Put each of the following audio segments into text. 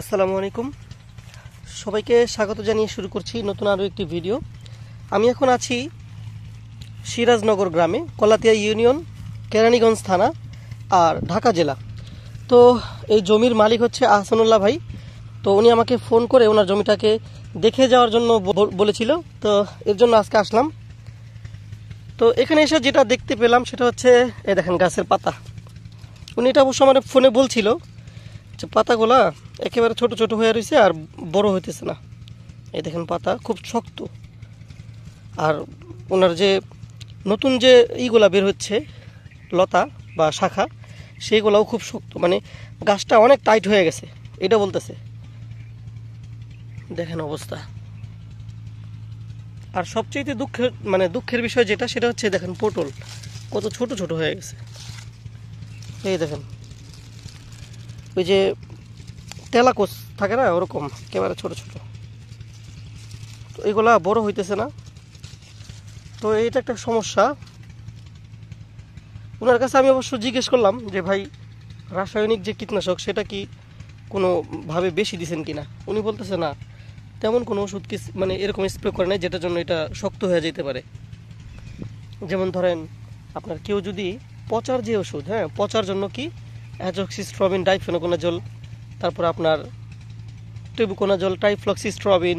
আসসালামু আলাইকুম, সবাইকে স্বাগত জানিয়ে শুরু করছি নতুন আরও একটি ভিডিও। আমি এখন আছি সিরাজনগর গ্রামে, কলাতিয়া ইউনিয়ন, কেরানীগঞ্জ থানা আর ঢাকা জেলা। তো এই জমির মালিক হচ্ছে আহসানুল্লাহ ভাই। তো উনি আমাকে ফোন করে ওনার জমিটাকে দেখে যাওয়ার জন্য বলেছিল, তো এর জন্য আজকে আসলাম। তো এখানে এসে যেটা দেখতে পেলাম সেটা হচ্ছে এই দেখেন গাছের পাতা। উনি এটা অবশ্য আমার ফোনে বলছিল যে পাতাগুলা একেবারে ছোট ছোট হয়ে রয়েছে আর বড় হইতেছে না। এই দেখেন পাতা খুব শক্ত, আর ওনার যে নতুন যে ইগুলা বের হচ্ছে লতা বা শাখা, সেইগুলাও খুব শক্ত, মানে গাছটা অনেক টাইট হয়ে গেছে এটা বলতেছে। দেখেন অবস্থা। আর সবচেয়ে দুঃখের বিষয় যেটা, সেটা হচ্ছে দেখেন পটল কত ছোট ছোট হয়ে গেছে। এই দেখেন ওই যে তেলাকোষ থাকে না, ওরকম একেবারে ছোট ছোট। তো এগুলা বড় হইতেছে না, তো এইটা একটা সমস্যা। ওনার কাছে আমি অবশ্য জিজ্ঞেস করলাম যে ভাই, রাসায়নিক যে কীটনাশক সেটা কি কোনোভাবে বেশি দিচ্ছেন কিনা। উনি বলতেছে না, তেমন কোনো ওষুধ মানে এরকম স্প্রে করে নাই যেটার জন্য এটা শক্ত হয়ে যেতে পারে। যেমন ধরেন আপনার কেউ যদি পচার যে ওষুধ, পচার জন্য কি অ্যাজক্সিস্ট্রবিন, ডাইফেনোকোনাজোল, তারপর আপনার টেবুকোনাজোল, ট্রাইফ্লক্সিস্ট্রবিন,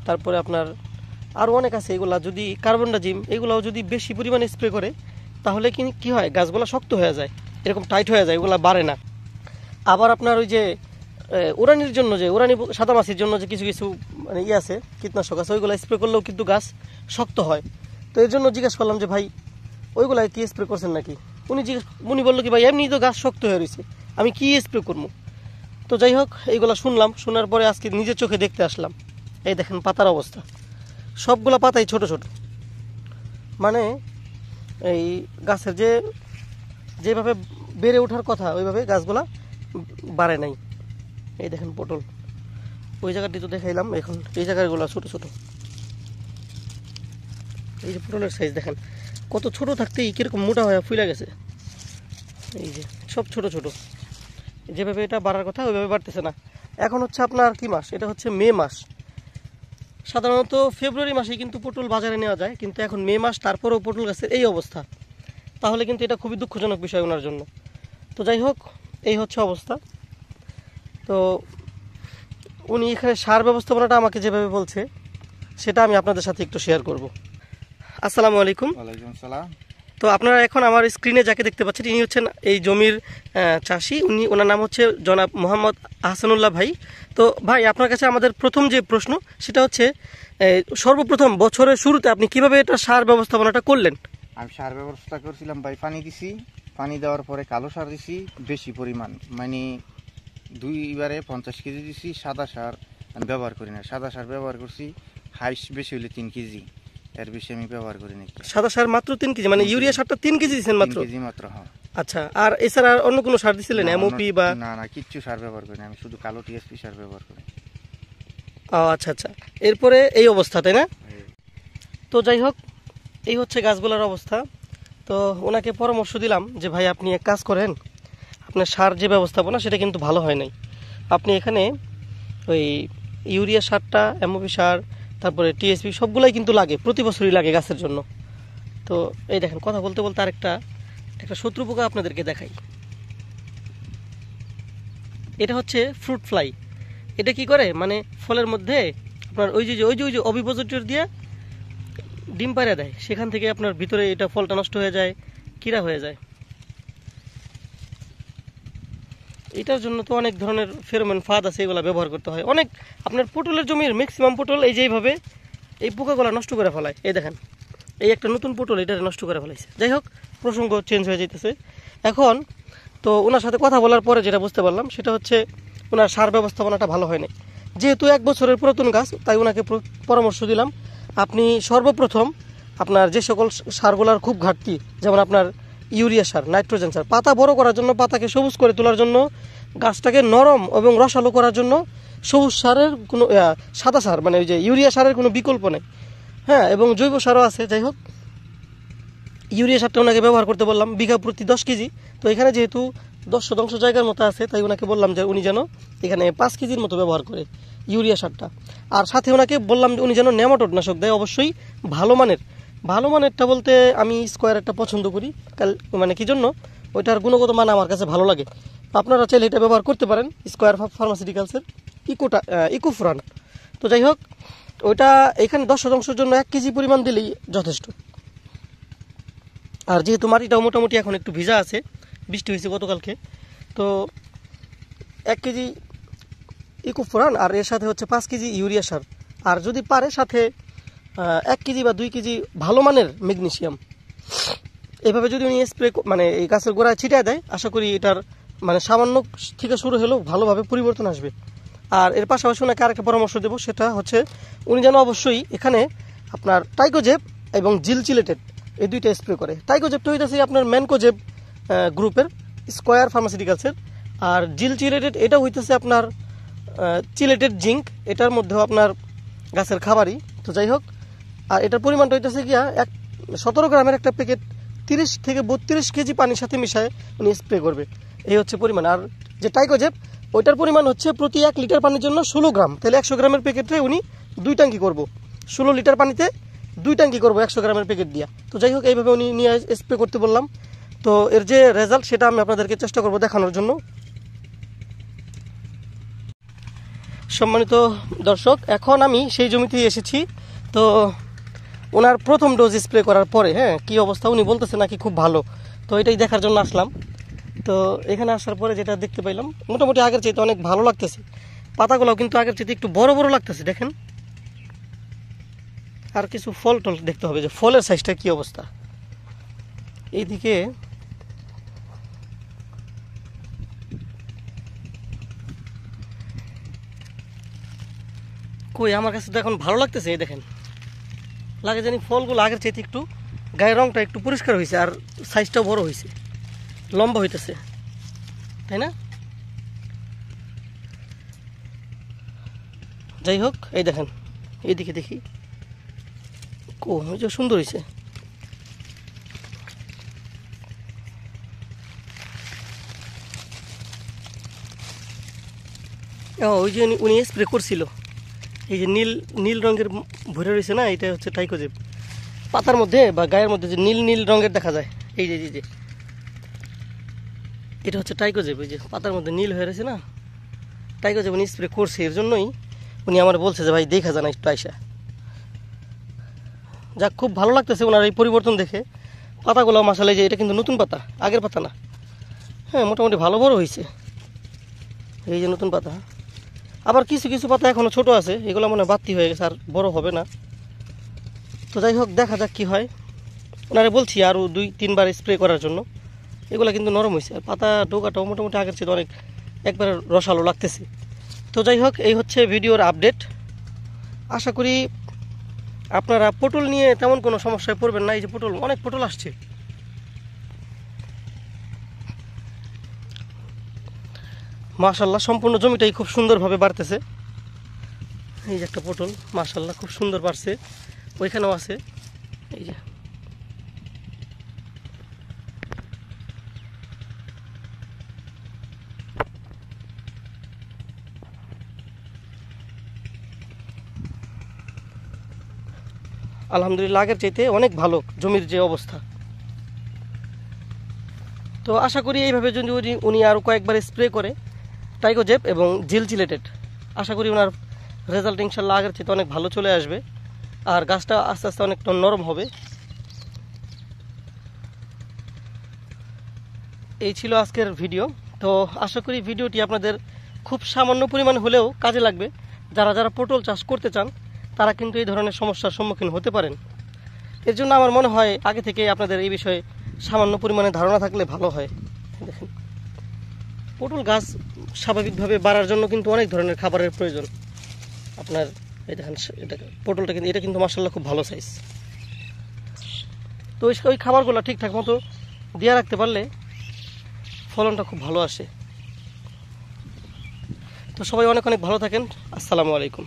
তারপরে আপনার আরও অনেক আছে। এগুলা যদি কার্বনডাজিম, এগুলাও যদি বেশি পরিমাণে স্প্রে করে তাহলে কি হয়, গাছগুলো শক্ত হয়ে যায়, এরকম টাইট হয়ে যায়, এগুলো বাড়ে না। আবার আপনার ওই যে উড়ানির জন্য, যে উড়ানি সাদামাছির জন্য যে কিছু কিছু মানে আছে কীটনাশক আছে, ওইগুলো স্প্রে করলেও কিন্তু গাছ শক্ত হয়। তো এর জন্য জিজ্ঞেস করলাম যে ভাই ওইগুলাই কি স্প্রে করছেন নাকি। উনি বললো কি ভাই এমনি তো গাছ শক্ত হয়ে রয়েছে, আমি কি স্প্রে করবো। তো যাই হোক, এইগুলো শুনলাম, শোনার পরে আজকে নিজের চোখে দেখতে আসলাম। এই দেখেন পাতার অবস্থা, সবগুলো পাতাই ছোট ছোট, মানে এই গাছের যেভাবে বেড়ে ওঠার কথা ওইভাবে গাছগুলা বাড়ে নাই। এই দেখেন পটল, ওই জায়গাটি তো দেখাইলাম, এখন এই জায়গাগুলো ছোট ছোট। এই যে পটলের সাইজ দেখেন কত ছোট থাকতেই কিরকম মোটা হয়ে ফুলে গেছে। এই যে সব ছোট ছোট, যেভাবে এটা বাড়ার কথা ওইভাবে বাড়তেছে না। এখন হচ্ছে আপনার কি মাস, এটা হচ্ছে মে মাস। সাধারণত ফেব্রুয়ারি মাসে কিন্তু পটল বাজারে নেওয়া যায়, কিন্তু এখন মে মাস, তারপরেও পটল গাছের এই অবস্থা, তাহলে কিন্তু এটা খুবই দুঃখজনক বিষয় ওনার জন্য। তো যাই হোক, এই হচ্ছে অবস্থা। তো উনি এখানে সার ব্যবস্থাপনাটা আমাকে যেভাবে বলছে সেটা আমি আপনাদের সাথে একটু শেয়ার করব। আসসালামু আলাইকুম। ওয়ালাইকুম সালাম। তো আপনারা এখন আমার স্ক্রিনে যাকে দেখতে পাচ্ছেন, ইনি হচ্ছেন এই জমির চাষি। ওনার নাম হচ্ছে জনাব মোহাম্মদ আহসানুল্লাহ ভাই। তো ভাই, আপনার কাছে আমাদের প্রথম যে প্রশ্ন সেটা হচ্ছে, সর্বপ্রথম বছরের শুরুতে আপনি কিভাবে এটা সার ব্যবস্থাপনাটা করলেন? আমি সার ব্যবস্থা করছিলাম ভাই, পানি দিছি, পানি দেওয়ার পরে কালো সার দিছি বেশি পরিমাণ, মানে দুইবারে 50 কেজি দিছি। সাদা সার আমি ব্যবহার করি না, সাদা সার ব্যবহার করছি হাইস্ট বেশি হলে 3 কেজি, এর বেশি আমি ব্যবহার করি না। সাদা সার মাত্র 3 কেজি, মানে ইউরিয়া সারটা 3 কেজি দিচ্ছেন মাত্র? 3 কেজি মাত্র, হ্যাঁ। আচ্ছা, আর এছাড়া আর অন্য কোনো সার দিছিলেন, এমওপি বা? না, কিচ্ছু সার ব্যবহার করি না, আমি শুধু কালো টিএসপি সার ব্যবহার করি। ও আচ্ছা আচ্ছা, এরপরে এই অবস্থা, তাই না? তো যাই হোক, এই হচ্ছে গাছগুলোর অবস্থা। তো ওনাকে পরামর্শ দিলাম যে ভাই আপনি এক কাজ করেন, আপনার সার যে ব্যবস্থাপনা সেটা কিন্তু ভালো হয় নাই। আপনি এখানে ওই ইউরিয়া সারটা, এমওপি সার, তারপরে টিএসপি সবগুলাই কিন্তু লাগে, প্রতি বছরই লাগে গাছের জন্য। তো এই দেখেন, কথা বলতে বলতে আরেকটা শত্রু পোকা আপনাদেরকে দেখাই। এটা হচ্ছে ফ্রুট ফ্লাই। এটা কি করে, মানে ফলের মধ্যে আপনার ওই যে অভিপোজিটর দিয়ে ডিম পাড়া দেয়, সেখান থেকে আপনার ভিতরে এটা ফলটা নষ্ট হয়ে যায়, কিরা হয়ে যায়। এটার জন্য তো অনেক ধরনের ফেরোমন ফাঁদ আছে, এগুলো ব্যবহার করতে হয়। অনেক আপনার পটলের জমির ম্যাক্সিমাম পটল এই যে এইভাবে এই পোকাগুলো নষ্ট করে ফেলায়। এই দেখেন, এই একটা নতুন পটল এটা নষ্ট করে ফেলাইছে। যাই হোক, প্রসঙ্গ চেঞ্জ হয়ে যাইতেছে এখন। তো ওনার সাথে কথা বলার পরে যেটা বুঝতে পারলাম সেটা হচ্ছে ওনার সার ব্যবস্থাপনাটা ভালো হয়নি। যেহেতু 1 বছরের পুরাতন গাছ, তাই ওনাকে পরামর্শ দিলাম, আপনি সর্বপ্রথম আপনার যে সকল সারগুলার খুব ঘাটতি, যেমন আপনার ইউরিয়া সার, নাইট্রোজেন সার, পাতা বড় করার জন্য, পাতাকে সবুজ করে তোলার জন্য, গাছটাকে নরম এবং রসালো করার জন্য সবুজ সারের কোনো সাদা সার, মানে ওই যে ইউরিয়া সারের কোনো বিকল্প নেই। এবং জৈব সারও আছে। যাই হোক, ইউরিয়া সারটা ওনাকে ব্যবহার করতে বললাম বিঘা প্রতি 10 কেজি। তো এখানে যেহেতু 10 শতাংশ জায়গার মতো আছে, তাই ওনাকে বললাম যে উনি যেন এখানে 5 কেজির মতো ব্যবহার করে ইউরিয়া সারটা। আর সাথে ওনাকে বললাম যে উনি যেন নেমাটোড দেয়, অবশ্যই ভালো মানেরটা বলতে আমি স্কোয়ার একটা পছন্দ করি, মানে কি জন্য, ওইটার গুণগত মান আমার কাছে ভালো লাগে। আপনারা চাইলে এটা ব্যবহার করতে পারেন, স্কোয়ার ফার্মাসিউটিক্যালসের ইকোফ্রান। তো যাই হোক, ওইটা এখানে 10 শতাংশের জন্য 1 কেজি পরিমাণ দিলেই যথেষ্ট। আর যেহেতু মাটিটাও মোটামুটি এখন একটু ভিজা আছে, বৃষ্টি হয়েছে গতকালকে, তো 1 কেজি ইকোফ্রান আর এর সাথে হচ্ছে 5 কেজি ইউরিয়া সার, আর যদি পারে সাথে 1 কেজি বা 2 কেজি ভালো মানের ম্যাগনেসিয়াম, এভাবে যদি উনি স্প্রে মানে এই গাছের গোড়ায় ছিটিয়ে দেয়, আশা করি এটার মানে সামান্য থেকে শুরু হলেও ভালোভাবে পরিবর্তন আসবে। আর এর পাশাপাশি ওনাকে আরেকটা পরামর্শ দেবো, সেটা হচ্ছে উনি যেন অবশ্যই এখানে আপনার টাইকোজেব এবং জিলচিলেটেড এই দুইটা স্প্রে করে। টাইকোজেবটা হইতেছে আপনার ম্যানকোজেব গ্রুপের স্কোয়ার ফার্মাসিউটিক্যালসের, আর জিলচিলেটেড এটা হইতেছে আপনার চিলেটেড জিঙ্ক, এটার মধ্যেও আপনার গাছের খাবারই। তো যাই হোক, আর এটার পরিমাণটা হইতেছে গিয়া 17 গ্রামের একটা প্যাকেট 30 থেকে 32 কেজি পানির সাথে মিশায় উনি স্প্রে করবে, এই হচ্ছে পরিমাণ। আর যে টাইকোজেব ওইটার পরিমাণ হচ্ছে প্রতি 1 লিটার পানির জন্য 16 গ্রাম, তাহলে 100 গ্রামের প্যাকেটে উনি 2 ট্যাঙ্কি করব, 16 লিটার পানিতে 2 ট্যাঙ্কি করবো 100 গ্রামের প্যাকেট দিয়া। তো যাই হোক, এইভাবে উনি নিয়ে স্প্রে করতে বললাম। তো এর যে রেজাল্ট সেটা আমি আপনাদেরকে চেষ্টা করব দেখানোর জন্য। সম্মানিত দর্শক, এখন আমি সেই জমিতেই এসেছি। তো ওনার প্রথম ডোজ স্প্রে করার পরে কি অবস্থা, উনি বলতেছে নাকি খুব ভালো, তো এটাই দেখার জন্য আসলাম। তো এখানে আসার পরে যেটা দেখতে পাইলাম, মোটামুটি আগের চাইতে অনেক ভালো লাগতেছে, পাতাগুলোও কিন্তু আগের চাইতে একটু বড় বড় লাগতেছে, দেখেন। আর কিছু ফল টল দেখতে হবে যে ফলের সাইজটা কি অবস্থা। এইদিকে কই, আমার কাছে তো এখন ভালো লাগতেছে, এই দেখেন, লাগে জানি ফলগুলো আগের চাইতে একটু গায়ের রংটা একটু পরিষ্কার হয়েছে, আর সাইজটাও বড় হয়েছে, লম্বা হইতেছে, তাই না? যাই হোক, এই দেখেন, এইদিকে দেখি, যে সুন্দর হয়েছে। ওই যে উনি স্প্রে করছিল, এই যে নীল নীল রঙের ভরে রয়েছে না, এটা হচ্ছে টাইকোজেব। পাতার মধ্যে বা গায়ের মধ্যে যে নীল নীল রঙের দেখা যায়, এই যে এটা হচ্ছে টাইকোজেব। এই যে পাতার মধ্যে নীল হয়ে রয়েছে না, টাইকোজেব উনি স্প্রে করছে, এর জন্যই উনি আমার বলছে যে ভাই দেখা যায় না একটু আইসা। যাক, খুব ভালো লাগতেছে ওনার এই পরিবর্তন দেখে। পাতাগুলো মাসালে যে এটা কিন্তু নতুন পাতা, আগের পাতা না, মোটামুটি ভালো বড় হয়েছে, এই যে নতুন পাতা। আবার কিছু কিছু পাতা এখনও ছোট আছে, এগুলো মনে হয় বাড়তি হয়ে গেছে, আর বড় হবে না। তো যাই হোক, দেখা যাক কি হয়। ওনারে বলছি আরও 2-3 বার স্প্রে করার জন্য। এগুলো কিন্তু নরম হয়েছে, আর পাতা ডোকাটাও মোটামুটি আগের চেয়ে অনেক একবারে রসালো লাগতেছে। তো যাই হোক, এই হচ্ছে ভিডিওর আপডেট। আশা করি আপনারা পটল নিয়ে তেমন কোনো সমস্যায় পড়বেন না। এই যে পটল, অনেক পটল আসছে। মাশাআল্লাহ, সম্পূর্ণ জমিটাই খুব সুন্দরভাবে বাড়তেছে। এই যে একটা পটল, মাশাআল্লাহ খুব সুন্দর বাড়ছে, ওইখানেও আছে, এই যে। আলহামদুলিল্লাহ, আগের চাইতে অনেক ভালো জমির যে অবস্থা। তো আশা করি এইভাবে যদি উনি আরও কয়েকবার স্প্রে করে টাইকোজেব এবং জিলচিলেটেড, আশা করি ওনার রেজাল্ট ইনশাল্লাহ আগের চাইতে অনেক ভালো চলে আসবে, আর গাছটা আস্তে আস্তে অনেকটা নরম হবে। এই ছিল আজকের ভিডিও। তো আশা করি ভিডিওটি আপনাদের খুব সামান্য পরিমাণ হলেও কাজে লাগবে। যারা যারা পটল চাষ করতে চান তারা কিন্তু এই ধরনের সমস্যার সম্মুখীন হতে পারেন। এর জন্য আমার মনে হয় আগে থেকে আপনাদের এই বিষয়ে সামান্য পরিমাণে ধারণা থাকলে ভালো হয়। দেখেন, পটল গাছ স্বাভাবিকভাবে বাড়ার জন্য কিন্তু অনেক ধরনের খাবারের প্রয়োজন আপনার। এই দেখেন, এটা পটলটা কিন্তু, এটা কিন্তু মাশাআল্লাহ খুব ভালো সাইজ। তো ওই খাবারগুলো ঠিকঠাক মতো দিয়ে রাখতে পারলে ফলনটা খুব ভালো আসে। তো সবাই অনেক অনেক ভালো থাকেন। আসসালামু আলাইকুম।